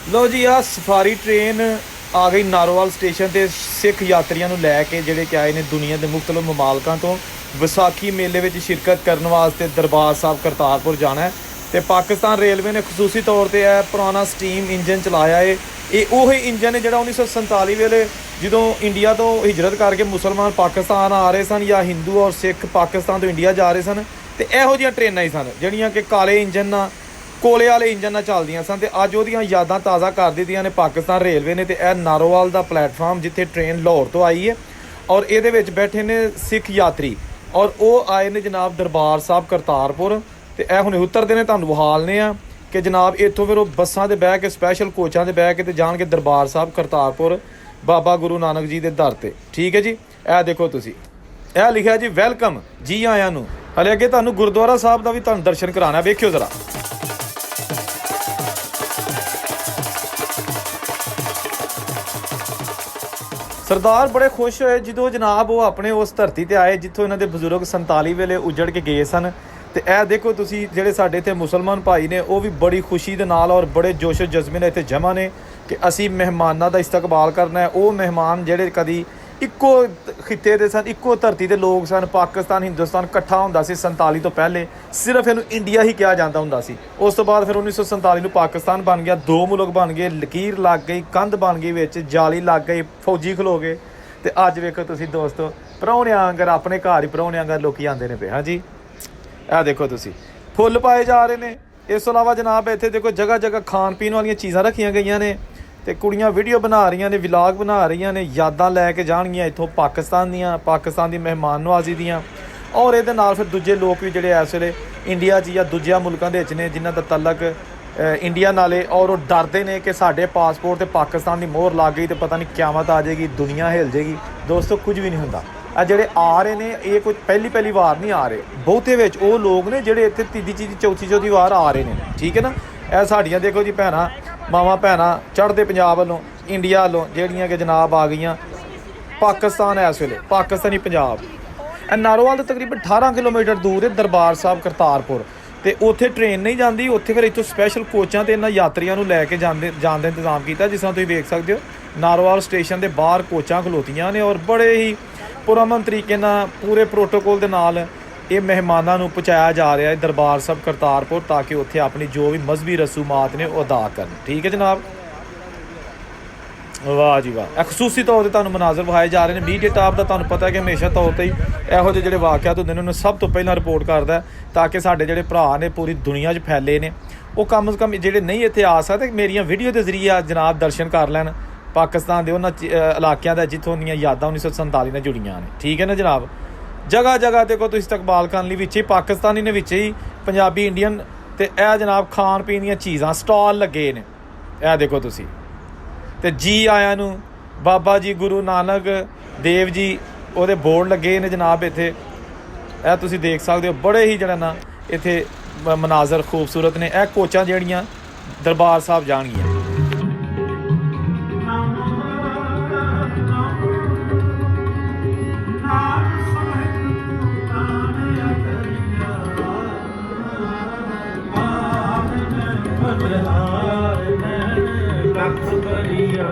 लो जी आ safari train आ गई Narowal station ਤੇ ਸਿੱਖ ਯਾਤਰੀਆਂ ਨੂੰ ਲੈ ਕੇ ਜਿਹੜੇ ਕਿ ਆਏ ਨੇ ਦੁਨੀਆ ਦੇ ਮੁxtਲਫ ਮਮਾਲਕਾਂ ਤੋਂ ਵਿਸਾਖੀ ਮੇਲੇ ਵਿੱਚ ਸ਼ਿਰਕਤ ਕਰਨ ਵਾਸਤੇ ਦਰਬਾਰ ਸਾਹਿਬ ਕਰਤਾਰਪੁਰ ਜਾਣਾ ਹੈ। ਤੇ ਪਾਕਿਸਤਾਨ ਰੇਲਵੇ ਨੇ ਖਸੂਸੀ ਤੌਰ ਤੇ ਇਹ ਪੁਰਾਣਾ ਸਟੀਮ ਇੰਜਨ ਚਲਾਇਆ ਹੈ। ਇਹ ਉਹ ਹੀ ਇੰਜਨ ਹੈ ਜਿਹੜਾ 1947 ਵੇਲੇ ਜਦੋਂ ਇੰਡੀਆ ਤੋਂ ਹਿਜਰਤ ਕਰਕੇ ਮੁਸਲਮਾਨ ਪਾਕਿਸਤਾਨ ਆ ਰਹੇ ਸਨ ਜਾਂ ਹਿੰਦੂ ਔਰ ਸਿੱਖ ਪਾਕਿਸਤਾਨ ਤੋਂ ਇੰਡੀਆ ਜਾ ਰਹੇ ਸਨ ਤੇ ਇਹੋ ਜਿਹੀਆਂ ਟ੍ਰੇਨਾਂ ਹੀ ਸਨ ਜਿਹੜੀਆਂ ਕਿ ਕਾਲੇ ਇੰਜਨ ਨਾਲ ਕੋਲੇ ਵਾਲੇ ਇੰਜਨ ਨਾਲ ਚੱਲਦੀਆਂ ਸਨ ਤੇ ਅੱਜ ਉਹਦੀਆਂ ਯਾਦਾਂ ਤਾਜ਼ਾ ਕਰ ਦਿੱਤੀਆਂ ਨੇ ਪਾਕਿਸਤਾਨ ਰੇਲਵੇ ਨੇ। ਤੇ ਇਹ ਨਾਰੋਵਾਲ ਦਾ ਪਲੇਟਫਾਰਮ ਜਿੱਥੇ ਟ੍ਰੇਨ ਲਾਹੌਰ ਤੋਂ ਆਈ ਹੈ ਔਰ ਇਹਦੇ ਵਿੱਚ ਬੈਠੇ ਨੇ ਸਿੱਖ ਯਾਤਰੀ ਔਰ ਉਹ ਆਏ ਨੇ ਜਨਾਬ ਦਰਬਾਰ ਸਾਹਿਬ ਕਰਤਾਰਪੁਰ। ਤੇ ਇਹ ਹੁਣੇ ਉਤਰਦੇ ਨੇ, ਤੁਹਾਨੂੰ ਵਿਖਾਲਨੇ ਆ ਕਿ ਜਨਾਬ ਇੱਥੋਂ ਫਿਰ ਉਹ ਬੱਸਾਂ 'ਤੇ ਬਹਿ ਕੇ ਸਪੈਸ਼ਲ ਕੋਚਾਂ 'ਤੇ ਬਹਿ ਕੇ ਤੇ ਜਾਣਗੇ ਦਰਬਾਰ ਸਾਹਿਬ ਕਰਤਾਰਪੁਰ ਬਾਬਾ ਗੁਰੂ ਨਾਨਕ ਜੀ ਦੇ ਦਰ 'ਤੇ। ਠੀਕ ਹੈ ਜੀ, ਇਹ ਦੇਖੋ ਤੁਸੀਂ, ਇਹ ਲਿਖਿਆ ਜੀ ਵੈਲਕਮ, ਜੀ ਆਇਆਂ ਨੂੰ। ਹਲੇ ਅੱਗੇ ਤੁਹਾਨੂੰ ਗੁਰਦੁਆਰਾ ਸਾਹਿਬ ਦਾ ਵੀ ਤੁਹਾਨੂੰ ਦਰਸ਼ਨ ਕਰਾਉਣਾ, ਵੇਖਿਓ ਜ਼ਰਾ। ਸਰਦਾਰ ਬੜੇ ਖੁਸ਼ ਹੋਏ ਜਦੋਂ ਜਨਾਬ ਉਹ ਆਪਣੇ ਉਸ ਧਰਤੀ ਤੇ ਆਏ ਜਿੱਥੋਂ ਇਹਨਾਂ ਦੇ ਬਜ਼ੁਰਗ 47 ਵੇਲੇ ਉਜੜ ਕੇ ਗਏ ਸਨ। ਤੇ ਇਹ ਦੇਖੋ ਤੁਸੀਂ, ਜਿਹੜੇ ਸਾਡੇ ਇੱਥੇ ਮੁਸਲਮਾਨ ਭਾਈ ਨੇ ਉਹ ਵੀ ਬੜੀ ਖੁਸ਼ੀ ਦੇ ਨਾਲ ਔਰ ਬੜੇ ਜੋਸ਼ੋ ਜਜ਼ਬੇ ਨਾਲ ਇੱਥੇ ਜਮ੍ਹਾਂ ਨੇ ਕਿ ਅਸੀਂ ਮਹਿਮਾਨਾਂ ਦਾ ਇਸਤਕਬਾਲ ਕਰਨਾ ਹੈ। ਉਹ ਮਹਿਮਾਨ ਜਿਹੜੇ ਕਦੀ ਇੱਕੋ ਖਿੱਤੇ ਦੇ ਸਨ, ਇੱਕੋ ਧਰਤੀ ਦੇ ਲੋਕ ਸਨ, ਪਾਕਿਸਤਾਨ ਹਿੰਦੁਸਤਾਨ ਇਕੱਠਾ ਹੁੰਦਾ ਸੀ 47 ਤੋਂ ਪਹਿਲੇ, ਸਿਰਫ ਇਹਨੂੰ ਇੰਡੀਆ ਹੀ ਕਿਹਾ ਜਾਂਦਾ ਹੁੰਦਾ ਸੀ। ਉਸ ਤੋਂ ਬਾਅਦ ਫਿਰ 1947 ਨੂੰ ਪਾਕਿਸਤਾਨ ਬਣ ਗਿਆ, ਦੋ ਮੁਲਕ ਬਣ ਗਏ, ਲਕੀਰ ਲੱਗ ਗਈ, ਕੰਧ ਬਣ ਗਈ, ਵਿੱਚ ਜਾਲੀ ਲੱਗ ਗਈ, ਫੌਜੀ ਖਲੋ ਗਏ। ਤੇ ਅੱਜ ਵੇਖੋ ਤੁਸੀਂ ਦੋਸਤੋ, ਪ੍ਰਾਹੁਣਿਆਂ ਵਾਂਗਰ ਆਪਣੇ ਘਰ ਹੀ ਪ੍ਰਾਹੁਣਿਆਂ ਵਾਂਗਰ ਲੋਕੀ ਆਉਂਦੇ ਨੇ ਪਏ। ਹਾਂਜੀ, ਇਹ ਦੇਖੋ ਤੁਸੀਂ, ਫੁੱਲ ਪਾਏ ਜਾ ਰਹੇ ਨੇ। ਇਸ ਤੋਂ ਇਲਾਵਾ ਜਨਾਬ ਇੱਥੇ ਦੇਖੋ ਜਗ੍ਹਾ ਜਗ੍ਹਾ ਖਾਣ ਪੀਣ ਵਾਲੀਆਂ ਚੀਜ਼ਾਂ ਰੱਖੀਆਂ ਗਈਆਂ ਨੇ ਤੇ ਕੁੜੀਆਂ ਵੀਡੀਓ ਬਣਾ ਰਹੀਆਂ ਨੇ, ਵਿਲਾਗ ਬਣਾ ਰਹੀਆਂ ਨੇ, ਯਾਦਾਂ ਲੈ ਕੇ ਜਾਣਗੀਆਂ ਇੱਥੋਂ ਪਾਕਿਸਤਾਨ ਦੀਆਂ, ਪਾਕਿਸਤਾਨ ਦੀ ਮਹਿਮਾਨ ਨਵਾਜ਼ੀ ਦੀਆਂ। ਔਰ ਇਹਦੇ ਨਾਲ ਫਿਰ ਦੂਜੇ ਲੋਕ ਵੀ ਜਿਹੜੇ ਇਸ ਵੇਲੇ ਇੰਡੀਆ 'ਚ ਜਾਂ ਦੂਜਿਆਂ ਮੁਲਕਾਂ ਦੇ ਵਿੱਚ ਨੇ ਜਿਨ੍ਹਾਂ ਦਾ ਤਲਕ ਇੰਡੀਆ ਨਾਲੇ, ਔਰ ਉਹ ਡਰਦੇ ਨੇ ਕਿ ਸਾਡੇ ਪਾਸਪੋਰਟ 'ਤੇ ਪਾਕਿਸਤਾਨ ਦੀ ਮੋਹਰ ਲੱਗ ਗਈ ਤੇ ਪਤਾ ਨਹੀਂ ਕਿਆਮਤ ਆ ਜਾਏਗੀ, ਦੁਨੀਆ ਹਿੱਲ ਜਾਏਗੀ। ਦੋਸਤੋ ਕੁਝ ਵੀ ਨਹੀਂ ਹੁੰਦਾ। ਇਹ ਜਿਹੜੇ ਆ ਰਹੇ ਨੇ ਇਹ ਕੋਈ ਪਹਿਲੀ ਵਾਰ ਨਹੀਂ ਆ ਰਹੇ, ਬਹੁਤੇ ਵਿੱਚ ਉਹ ਲੋਕ ਨੇ ਜਿਹੜੇ ਇੱਥੇ ਤੀਜੀ ਚੌਥੀ ਵਾਰ ਆ ਰਹੇ ਨੇ। ਠੀਕ ਹੈ ਨਾ। ਇਹ ਸਾਡੀਆਂ ਦੇਖੋ ਜੀ ਭੈਣਾਂ, ਮਾਵਾਂ ਭੈਣਾਂ ਚੜ੍ਹਦੇ ਪੰਜਾਬ ਵੱਲੋਂ, ਇੰਡੀਆ ਵੱਲੋਂ ਜਿਹੜੀਆਂ ਕਿ ਜਨਾਬ ਆ ਗਈਆਂ ਪਾਕਿਸਤਾਨ ਇਸ ਵੇਲੇ, ਪਾਕਿਸਤਾਨੀ ਪੰਜਾਬ। ਇਹ ਨਾਰੋਵਾਲ ਤੋਂ ਤਕਰੀਬਨ 18 ਕਿਲੋਮੀਟਰ ਦੂਰ ਹੈ ਦਰਬਾਰ ਸਾਹਿਬ ਕਰਤਾਰਪੁਰ। ਤੇ ਉੱਥੇ ਟ੍ਰੇਨ ਨਹੀਂ ਜਾਂਦੀ, ਉੱਥੇ ਫਿਰ ਇੱਥੋਂ ਸਪੈਸ਼ਲ ਕੋਚਾਂ ਤੇ ਇਹਨਾਂ ਯਾਤਰੀਆਂ ਨੂੰ ਲੈ ਕੇ ਜਾਣ ਦਾ ਇੰਤਜ਼ਾਮ ਕੀਤਾ। ਜਿਸ ਤਰ੍ਹਾਂ ਤੁਸੀਂ ਵੇਖ ਸਕਦੇ ਹੋ ਨਾਰੋਵਾਲ ਸਟੇਸ਼ਨ ਦੇ ਬਾਹਰ ਕੋਚਾਂ ਖਲੋਤੀਆਂ ਨੇ ਔਰ ਬੜੇ ਹੀ ਪੁਰਅਮਨ ਤਰੀਕੇ ਨਾਲ ਪੂਰੇ ਪ੍ਰੋਟੋਕੋਲ ਦੇ ਨਾਲ ਇਹ ਮਹਿਮਾਨਾਂ ਨੂੰ ਪਹੁੰਚਾਇਆ ਜਾ ਰਿਹਾ ਹੈ ਦਰਬਾਰ ਸਾਹਿਬ ਕਰਤਾਰਪੁਰ, ਤਾਂ ਕਿ ਉੱਥੇ ਆਪਣੀ ਜੋ ਵੀ ਮਜ਼ਹਬੀ ਰਸੂਮਾਤ ਨੇ ਉਹ ਅਦਾ ਕਰਨ। ਠੀਕ ਹੈ ਜਨਾਬ, ਵਾਹ ਜੀ ਵਾਹ। ਇਹ ਖਸੂਸੀ ਤੌਰ 'ਤੇ ਤੁਹਾਨੂੰ ਮਨਾਜ਼ਰ ਵਿਖਾਏ ਜਾ ਰਹੇ ਨੇ। ਮੀਡੀਆ ਟਾਪ ਦਾ ਤੁਹਾਨੂੰ ਪਤਾ ਕਿ ਹਮੇਸ਼ਾ ਤੌਰ 'ਤੇ ਹੀ ਇਹੋ ਜਿਹੇ ਜਿਹੜੇ ਵਾਕਿਆਤ ਹੁੰਦੇ ਨੇ ਉਹਨੂੰ ਸਭ ਤੋਂ ਪਹਿਲਾਂ ਰਿਪੋਰਟ ਕਰਦਾ, ਤਾਂ ਕਿ ਸਾਡੇ ਜਿਹੜੇ ਭਰਾ ਨੇ ਪੂਰੀ ਦੁਨੀਆ 'ਚ ਫੈਲੇ ਨੇ ਉਹ ਕਮ ਸੇ ਕਮ ਜਿਹੜੇ ਨਹੀਂ ਇੱਥੇ ਆ ਸਕਦੇ ਮੇਰੀਆਂ ਵੀਡੀਓ ਦੇ ਜ਼ਰੀਏ ਜਨਾਬ ਦਰਸ਼ਨ ਕਰ ਲੈਣ ਪਾਕਿਸਤਾਨ ਦੇ ਉਹਨਾਂ ਇਲਾਕਿਆਂ ਦਾ ਜਿੱਥੋਂ ਦੀਆਂ ਯਾਦਾਂ 1947 ਨਾਲ ਜੁੜੀਆਂ ਨੇ। ਠੀਕ ਹੈ ਨਾ ਜਨਾਬ। ਜਗ੍ਹਾ ਜਗ੍ਹਾ 'ਤੇ ਕੋਈ ਤੁਸੀਂ ਇਸਤਕਬਾਲ ਕਰਨ ਲਈ ਵਿੱਚ ਹੀ ਪਾਕਿਸਤਾਨੀ ਨੇ, ਵਿੱਚ ਹੀ ਪੰਜਾਬੀ ਇੰਡੀਅਨ। ਤੇ ਇਹ ਜਨਾਬ ਖਾਣ ਪੀਣ ਦੀਆਂ ਚੀਜ਼ਾਂ ਸਟਾਲ ਲੱਗੇ ਨੇ, ਇਹ ਦੇਖੋ ਤੁਸੀਂ। ਤੇ ਜੀ ਆਇਆਂ ਨੂੰ ਬਾਬਾ ਜੀ ਗੁਰੂ ਨਾਨਕ ਦੇਵ ਜੀ ਉਹਦੇ ਬੋਰਡ ਲੱਗੇ ਨੇ ਜਨਾਬ ਇੱਥੇ, ਇਹ ਤੁਸੀਂ ਦੇਖ ਸਕਦੇ ਹੋ। ਬੜੇ ਹੀ ਜਿਹੜਾ ਨਾ ਇੱਥੇ ਮਨਾਜ਼ਰ ਖੂਬਸੂਰਤ ਨੇ। ਇਹ ਕੋਚਾਂ ਜਿਹੜੀਆਂ ਦਰਬਾਰ ਸਾਹਿਬ ਜਾਣਗੀਆਂ। ਲੱਖ ਬਰੀਆ